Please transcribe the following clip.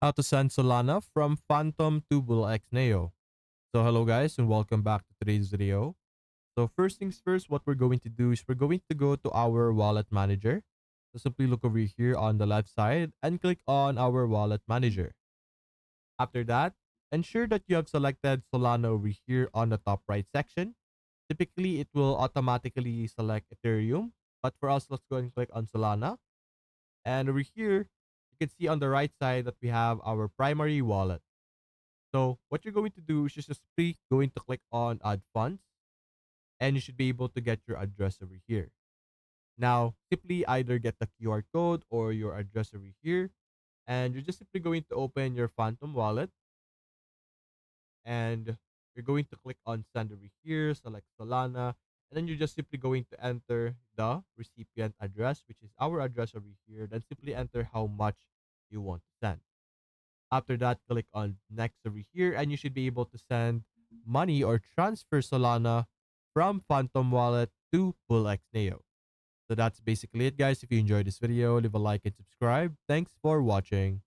How to send Solana from Phantom to BullX Neo. So hello guys and welcome back to today's video. So first things first, what we're going to do is we're going to go to our wallet manager. So simply look over here on the left side and click on our wallet manager. After that, ensure that you have selected Solana over here on the top right section. Typically, it will automatically select Ethereum, but for us, let's go and click on Solana. And over here, you can see on the right side that we have our primary wallet. So what you're going to do is just simply going to click on add funds and you should be able to get your address over here. Now, simply either get the QR code or your address over here and you're just simply going to open your Phantom wallet and you're going to click on send over here, select Solana, and then you're just simply going to enter the recipient address, which is our address over here. Then simply enter how much you want to send. After that, click on next over here and you should be able to send money or transfer Solana from Phantom Wallet to BullX Neo. So that's basically it, guys. If you enjoyed this video, leave a like and subscribe. Thanks for watching.